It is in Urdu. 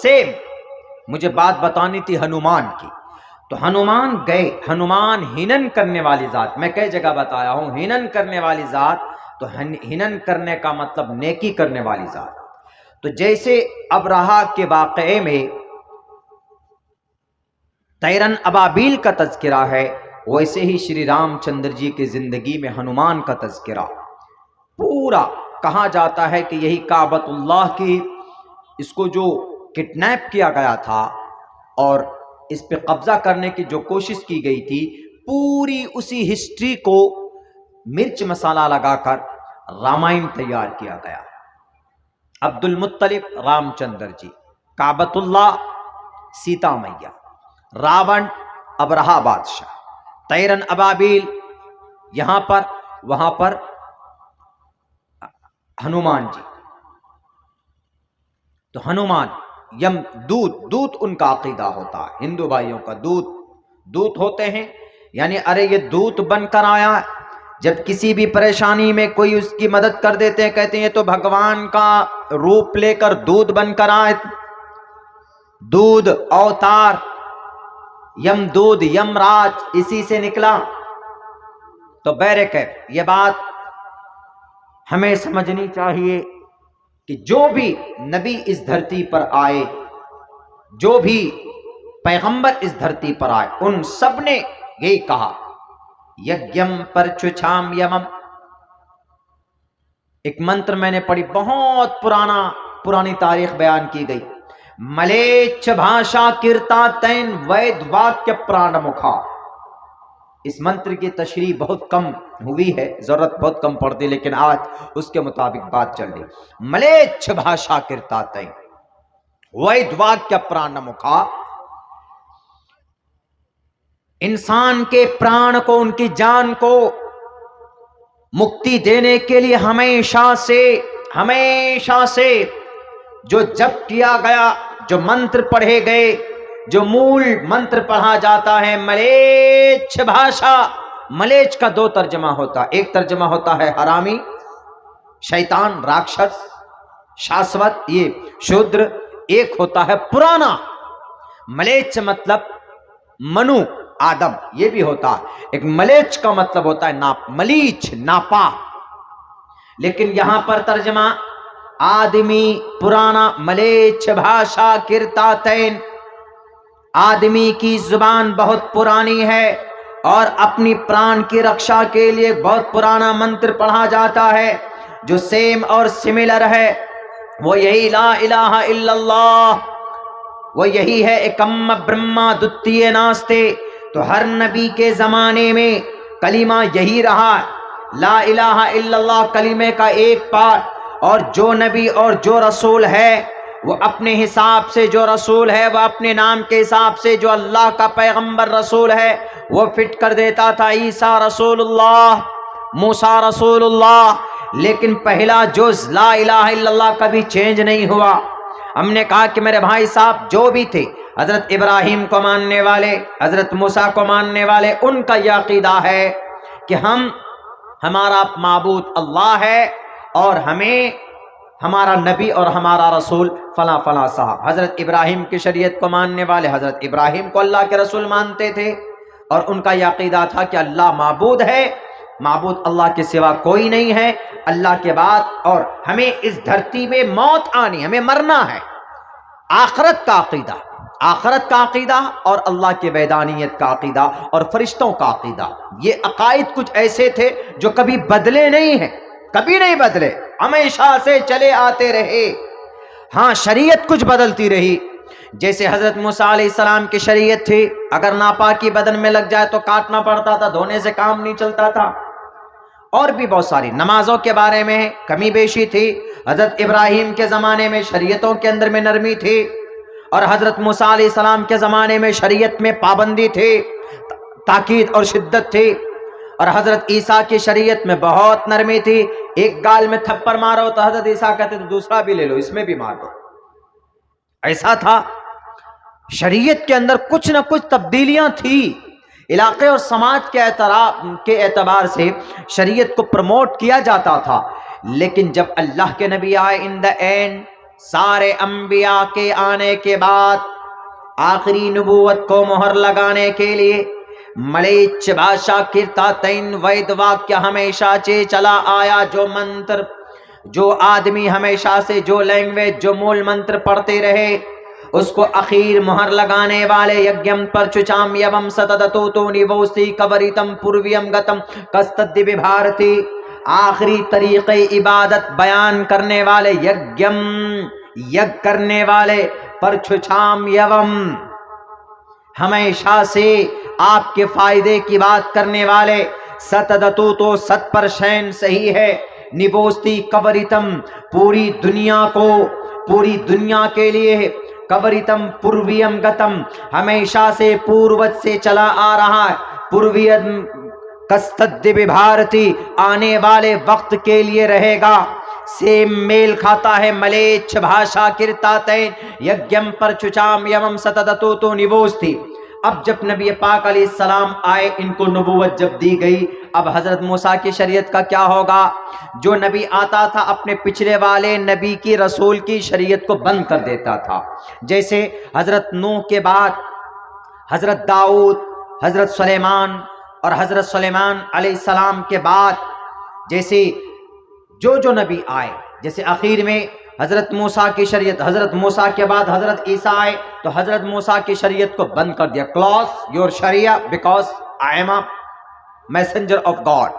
سیم مجھے بات بتانی تھی ہنومان کی، تو ہنومان گئے، ہنومان ہنن کرنے والی ذات، میں کئی جگہ بتایا ہوں ہنن کرنے والی ذات، تو ہنن کرنے کا مطلب نیکی کرنے والی ذات۔ تو جیسے ابرہہ کے واقعے میں طیرن ابابیل کا تذکرہ ہے، ویسے ہی شری رام چندر جی کی زندگی میں ہنومان کا تذکرہ پورا کہا جاتا ہے کہ یہی کعبۃ اللہ کی، اس کو جو کڈنیپ کیا گیا تھا اور اس پہ قبضہ کرنے کی جو کوشش کی گئی تھی، پوری اسی ہسٹری کو مرچ مسالہ لگا کر رامائن تیار کیا گیا۔ عبد المطلب رام چندر جی، کعبۃ اللہ سیتا میاں، راون ابرہہ بادشاہ، طیرن ابابیل یہاں پر، وہاں پر ہنومان جی۔ تو ہنومان یم دودھ ان کا عقیدہ ہوتا ہے، ہندو بھائیوں کا دودھ ہوتے ہیں، یعنی ارے یہ دودھ بن کر آیا، جب کسی بھی پریشانی میں کوئی اس کی مدد کر دیتے ہیں، کہتے ہیں یہ تو بھگوان کا روپ لے کر دودھ بن کر آئے، دودھ اوتار، یم دودھ یم راج اسی سے نکلا۔ تو بہرکیف یہ بات ہمیں سمجھنی چاہیے کہ جو بھی نبی اس دھرتی پر آئے، جو بھی پیغمبر اس دھرتی پر آئے، ان سب نے یہی کہا یجم پرچھام یمم۔ ایک منتر میں نے پڑھی، بہت پرانی تاریخ بیان کی گئی، ملیچ بھاشا کرتا تین وید واکیہ پران مکھا۔ اس منتر کی تشریح بہت کم ہوئی ہے، ضرورت بہت کم پڑتی، لیکن آج اس کے مطابق بات چل رہی۔ ملیچ بھاشا کرتا تین وید واکیہ پران مکھا، انسان کے پران کو، ان کی جان کو مکتی دینے کے لیے ہمیشہ سے جو جپ کیا گیا، جو منتر پڑھے گئے، جو مول منتر پڑھا جاتا ہے، ملیچ بھاشا۔ ملیچ کا دو ترجمہ ہوتا ہے، ایک ترجمہ ہوتا ہے حرامی، شیطان، راکشس، شاسوت، یہ شودر، ایک ہوتا ہے پرانا۔ ملیچ مطلب منو، آدم، یہ بھی ہوتا ہے۔ ایک ملیچ کا مطلب ہوتا ہے ملیچ، ناپا۔ لیکن یہاں پر ترجمہ آدمی پرانا، ملیچ بھاشا کرتا تین، آدمی کی زبان بہت پرانی ہے اور اپنی پران کی رکشا کے لیے بہت پرانا منتر پڑھا جاتا ہے، جو سیم اور سملر ہے، وہ یہی لا الہ الا اللہ، وہ یہی ہے ایکم برہما دتیے ناستے۔ تو ہر نبی کے زمانے میں کلمہ یہی رہا، لا الہ الا اللہ کلمے کا ایک پارٹ، اور جو نبی اور جو رسول ہے وہ اپنے حساب سے، جو رسول ہے وہ اپنے نام کے حساب سے، جو اللہ کا پیغمبر رسول ہے وہ فٹ کر دیتا تھا، عیسیٰ رسول اللہ، موسیٰ رسول اللہ، لیکن پہلا جز لا الہ الا اللہ کبھی چینج نہیں ہوا۔ ہم نے کہا کہ میرے بھائی صاحب جو بھی تھے، حضرت ابراہیم کو ماننے والے، حضرت موسیٰ کو ماننے والے، ان کا یہ عقیدہ ہے کہ ہمارا معبود اللہ ہے اور ہمیں ہمارا نبی اور ہمارا رسول فلاں فلاں صاحب۔ حضرت ابراہیم کی شریعت کو ماننے والے حضرت ابراہیم کو اللہ کے رسول مانتے تھے، اور ان کا یہ عقیدہ تھا کہ اللہ معبود ہے، معبود اللہ کے سوا کوئی نہیں ہے اللہ کے بعد، اور ہمیں اس دھرتی میں موت آنی، ہمیں مرنا ہے۔ آخرت کا عقیدہ اور اللہ کے وحدانیت کا عقیدہ اور فرشتوں کا عقیدہ، یہ عقائد کچھ ایسے تھے جو کبھی بدلے نہیں ہیں، کبھی نہیں بدلے، ہمیشہ سے چلے آتے رہے۔ ہاں شریعت کچھ بدلتی رہی، جیسے حضرت موسیٰ علیہ السلام کی شریعت تھی، اگر ناپاکی بدن میں لگ جائے تو کاٹنا پڑتا تھا، دھونے سے کام نہیں چلتا تھا۔ اور بھی بہت ساری نمازوں کے بارے میں کمی بیشی تھی، حضرت ابراہیم کے زمانے میں شریعتوں کے اندر میں نرمی تھی، اور حضرت موسیٰ علیہ السلام کے زمانے میں شریعت میں پابندی تھی، تاکید اور شدت تھی، اور حضرت عیسیٰ کی شریعت میں بہت نرمی تھی، ایک گال میں تھپڑ مارو تو حضرت عیسیٰ کہتے تو دوسرا بھی لے لو، اس میں بھی مار دو، ایسا تھا۔ شریعت کے اندر کچھ نہ کچھ تبدیلیاں تھی، علاقے اور سماج کے اعتبار سے شریعت کو پروموٹ کیا جاتا تھا، لیکن جب اللہ کے نبی آئے ان دا اینڈ سارے انبیاء کے آنے کے بعد آخری نبوت کو مہر لگانے کے لیے ملیچ بھاشا کرتا تین وید واکیہ ہمیشہ سے چلا آیا. جو منتر جو آدمی ہمیشہ سے جو لینگویج جو مول منتر پڑھتے رہے اس کو اخیر مہر لگانے والے یجم پرچچام یوم ستدتو تو نیوستی کبریتم پورویم گتم کستد بھارتی. آخری طریقے عبادت بیان کرنے والے یج کرنے والے پرچچام یوم ہمیشہ سے آپ کے فائدے کی بات کرنے والے ستدتو تو 100% صحیح ہے. نبوستی کبریتم پوری دنیا کے لیے کبریتم پورویم گتم ہمیشہ سے پوروت سے چلا آ رہا ہے. پورویم کستد بھارتی آنے والے وقت کے لیے رہے گا. سیم میل کھاتا ہے ملیچ بھاشا کرتا تین یجم پرچچام یوم ستدتو تو نبوستی. اب جب نبی پاک علیہ السلام آئے ان کو نبوت جب دی گئی اب حضرت موسیٰ کی شریعت کا کیا ہوگا؟ جو نبی آتا تھا اپنے پچھلے والے نبی کی رسول کی شریعت کو بند کر دیتا تھا. جیسے حضرت نوح کے بعد حضرت داؤد، حضرت سلیمان اور حضرت سلیمان علیہ السلام کے بعد جیسے جو نبی آئے، جیسے آخر میں حضرت موسیٰ کی شریعت، حضرت موسیٰ کے بعد حضرت عیسیٰ آئے تو حضرت موسیٰ کی شریعت کو بند کر دیا. کلوز یور شریعہ because I am a messenger of God.